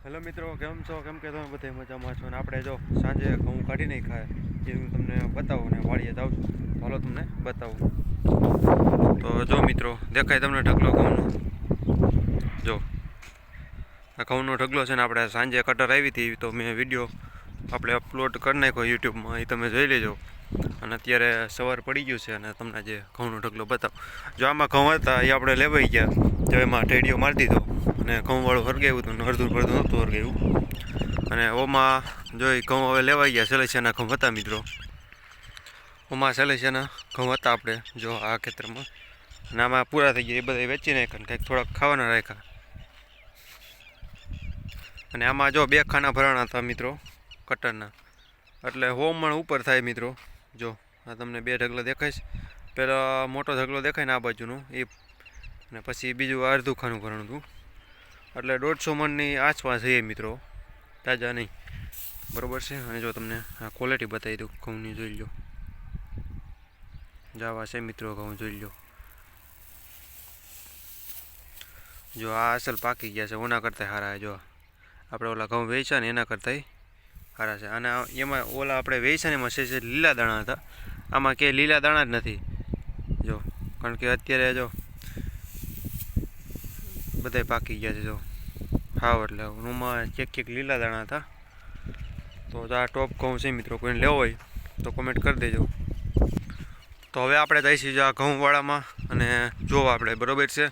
Hello મિત્રો, કેમ છો? કેમ કે તમે બધા મજામાં છો? અને આપણે જો સાંજે ઘઉં કાઢી નહીં ખાય એ હું તમને બતાવું ને વાડીએ જાઉં છું. તો હાલો તમને બતાવું. તો જો મિત્રો, દેખાય તમને ઢગલો ઘઉંનો? જો આ ઘઉંનો ઢગલો છે ને, આપણે સાંજે કટર આવી હતી તો મેં વિડીયો આપણે અપલોડ કરી નાખ્યો યુટ્યુબમાં, એ તમે જોઈ લેજો. અને અત્યારે સવાર પડી ગયું છે અને તમને જે ઘઉંનો ઢગલો બતાવો. જો આમાં ઘઉં હતા એ આપણે લેવાઈ ગયા, જો એમાં ટેડીઓ મારી દીધો અને ઘઉંવાળું હરગાવ્યું હતું ને અડધું પડધું નહોતું હરગાવ્યું. અને ઓમાં જો એ ઘઉં હવે લેવાઈ ગયા, સેલેસિયાના ઘઉં હતા મિત્રો. ઓમાં સેલેસિયાના ઘઉં હતા આપણે જો આ ખેતરમાં, અને આમાં પૂરા થઈ ગયા, એ બધા વેચી નાખ્યા, કંઈક થોડાક ખાવાના રાખ્યા. અને આમાં જો 2 ખાના ભરાણા હતા મિત્રો કટરના, એટલે 100 મણ ઉપર થાય મિત્રો. જો આ તમને 2 ઢગલા દેખાય છે, પહેલાં મોટો ઢગલો દેખાય ને આ બાજુનો એ, અને પછી બીજું અડધું ખાનું ભરણું હતું, એટલે 150 મણની આસપાસ છે મિત્રો, તાજા નહીં, બરાબર છે. અને જો તમને આ ક્વોલિટી બતાવી દઉં ઘઉંની, જોઈ લો. જાવા છે મિત્રો ઘઉં, જોઈ લો. જો આ અસલ પાકી ગયા છે, ઓના કરતાં સારા. જો આપણે ઓલા ઘઉં વેચ્યા ને એના કરતાં સારા છે. અને એમાં ઓલા આપણે વેચ્યા ને એમાં છે લીલા દાણા હતા, આમાં કે લીલા દાણા જ નથી. જો કારણ કે અત્યારે જો બધાય પાકી ગયા છે જો હાવ, એટલે રૂમાં ક્યાંક લીલા દાણા હતા. તો આ ટોપ ઘઉં છે મિત્રો, કોઈને લેવો હોય તો કોમેન્ટ કરી દેજો. તો હવે આપણે જઈશું આ ઘઉંવાળામાં અને જોવા આપણે, બરાબર છે.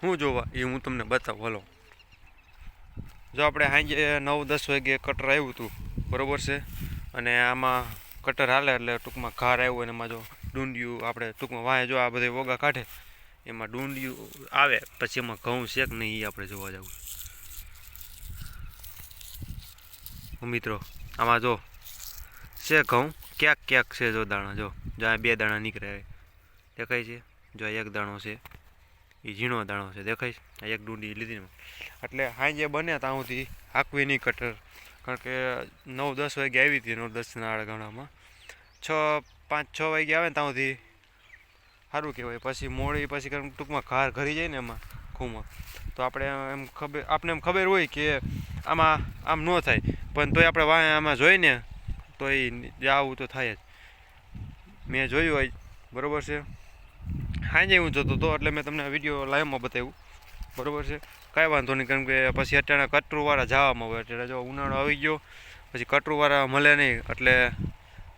શું જોવા એ હું તમને બતાવું, હલો. જો આપણે સાંજે 9-10 વાગે કટર આવ્યું હતું, બરાબર છે. અને આમાં કટર હાલે એટલે ટૂંકમાં ઘાર આવ્યું અને એમાં જો ડુંડિયું આપણે ટૂંકમાં વાંહે જો આ બધે વોગા કાઢે, એમાં ડુંડિયું આવે, પછી એમાં ઘઉં શેક નહીં એ આપણે જોવા જવું મિત્રો. આમાં જો છે ઘઉં, ક્યાંક છે જો દાણા, જો જ્યાં 2 દાણા નીકળે દેખાય છે. જો 1 દાણો છે એ ઝીણો દાણો છે, દેખાય છે. આ 1 ડુંડી લીધી ને, એટલે સાંજે બને ત્યાં સુધી હાંકવી નહીં કટર, કારણ કે 9-10 વાગે આવી હતી, 9-10ના આડગાળામાં 5-6 વાગે આવે ને ત્યાં સુધી સારું કહેવાય. પછી મોડી પછી ટૂંકમાં ઘાર ઘરી જાય ને એમાં ઘઉંમાં, તો આપણે એમ ખબર હોય કે આમાં આમ ન થાય, પણ તોય આપણે વાંહે આમાં જોઈને તો એ આવું તો થાય જ. મેં જોયું હોય, બરાબર છે. સાંજે હું જતો હતો એટલે મેં તમને વિડીયો લાઈવમાં બતાવ્યું, બરાબર છે. કાંઈ વાંધો નહીં, કારણ કે પછી અત્યારે કટરુવાળા જવામાં હોય, એટલે જો ઉનાળો આવી ગયો પછી કટરુવાળા મળે નહીં, એટલે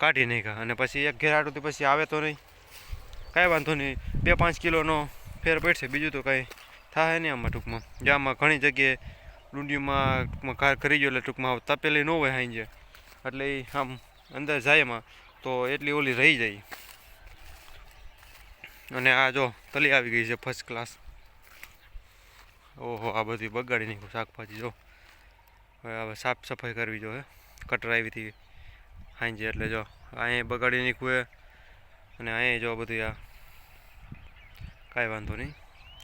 કાઢી નાખ્યા. અને પછી એક ઘેરાટુંથી પછી આવે તો નહીં, કાંઈ વાંધો નહીં, 2-5 કિલોનો ફેર પડશે, બીજું તો કાંઈ થાય નહીં આમાં ટૂંકમાં. જે આમાં ઘણી જગ્યાએ ડુંડીમાં ટૂંકમાં ઘાર કરી ગયો, એટલે ટૂંકમાં તપેલી ન હોય સાંજે, એટલે એ આમ અંદર જાય એમાં તો એટલી ઓલી રહી જાય. અને આ જો તલી આવી ગઈ છે ફર્સ્ટ ક્લાસ. ઓહો, આ બધી બગાડી નાખ્યું શાકભાજી. જો હવે સાફ સફાઈ કરવી જોઈએ, કટર આવી હતી સાંજે, એટલે જો અહીંયા બગાડી નાખ્યું અને અહીંયા જો બધું આ કાંઈ વાંધો નહીં.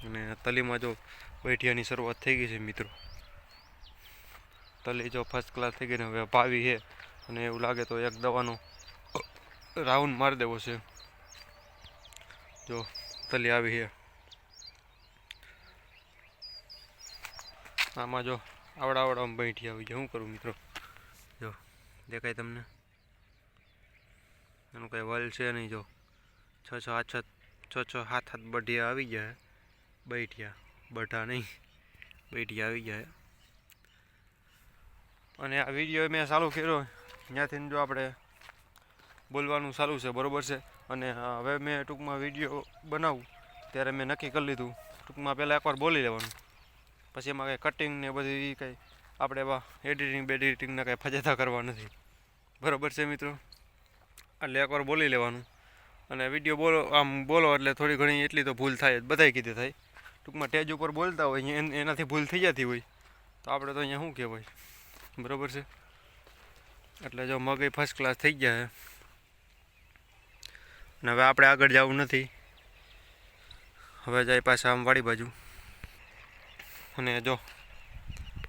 અને તલીમાં જો વૈઠિયાની શરૂઆત થઈ ગઈ છે મિત્રો. તલી જો ફર્સ્ટ ક્લાસ થઈ ગઈ ને હવે ભાવી છે, અને એવું લાગે તો એક દવાનો રાઉન્ડ મારી દેવો છે. જો તલી આવી છે, આમાં જો આવડા બેઠી આવી જાય. શું કરું મિત્રો, જો દેખાય તમને? એનું કાંઈ વલ છે નહીં. જો 6-7 બઢિયા આવી ગયા, બેઠિયા, બઢા નહીં, બેઠિયા આવી ગયા. અને આ વિડીયો મેં ચાલુ કર્યો ત્યાંથી જો આપણે બોલવાનું ચાલુ છે, બરાબર છે. અને હવે મેં ટૂંકમાં વિડીયો બનાવું ત્યારે મેં નક્કી કરી લીધું, ટૂંકમાં પહેલાં એકવાર બોલી લેવાનું, પછી એમાં કંઈ કટિંગ ને બધી કંઈ આપણે એવા બેડિટિંગના કંઈ ફજેતા કરવા નથી, બરાબર છે મિત્રો. એટલે એકવાર બોલી લેવાનું, અને વિડીયો બોલો એટલે થોડી ઘણી એટલી તો ભૂલ થાય જ, બધાય કીધે થાય. ટૂંકમાં ટેજ ઉપર બોલતા હોય એનાથી ભૂલ થઈ જતી હોય, તો આપણે તો અહીંયા શું કહેવાય, બરાબર છે. એટલે જો મગઈ ફર્સ્ટ ક્લાસ થઈ ગયા છે. અને હવે આપણે આગળ જવું નથી, હવે જાય પાછા આમ વાડી બાજુ. અને જો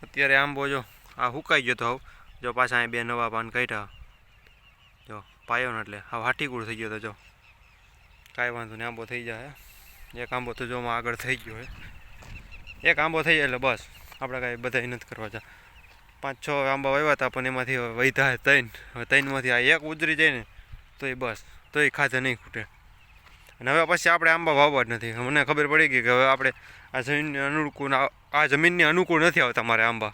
અત્યારે આંબો જો આ સુકાઈ ગયો તો, જો પાછા અહીં 2 નવા પાન કાઢ્યા, જો પાયો ને એટલે હવે હાટીકૂળ થઈ ગયો તો. જો કાંઈ વાંધો નહીં, આંબો થઈ જાય. એક આંબો તો જો આગળ થઈ ગયો હે, એક આંબો થઈ જાય એટલે બસ આપણે કાંઈ બધાય નથી કરવા જા. 5-6 આંબા વાવ્યા હતા પણ એમાંથી વધ્યા 3. હવે 3માંથી આ એક ઉતરી જાય ને તો એ બસ તો એ ખાધા નહીં ખૂટે. અને હવે પછી આપણે આંબા વાવવા જ નથી. મને ખબર પડી ગઈ કે હવે આપણે આ જમીનને અનુકૂળ આ જમીનને અનુકૂળ નથી આવતા મારે આંબા.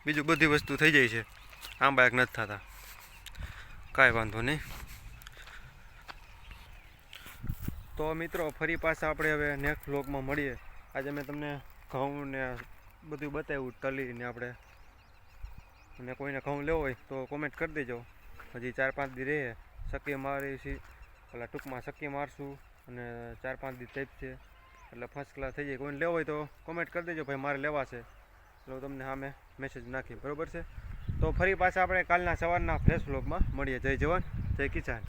બીજું બધી વસ્તુ થઈ જાય છે, આંબા એક નથી થતા. કાંઈ વાંધો નહીં. તો મિત્રો ફરી પાછા આપણે હવે નેક્સ્ટ વ્લોગમાં મળીએ. આજે મેં તમને ઘઉં ને બધું બતાવ્યું તલીને આપણે. અને કોઈને ઘઉં લેવો હોય તો કોમેન્ટ કરી દેજો. હજી 4-5 દી રહે સક્કી મારી છે, એટલે ટૂંકમાં સક્કી મારશું અને 4-5 દી ટાઈપ છે એટલે ફર્સ્ટ ક્લાસ થઈ જાય. કોઈને લેવો હોય તો કોમેન્ટ કરી દેજો ભાઈ મારે લેવા છે, એટલે તમને સામે મેસેજ નાખી. બરાબર છે. તો ફરી પાછા આપણે કાલના સવારના ફ્રેશ વ્લોગમાં મળીએ. જય જવાન જય કિસાન.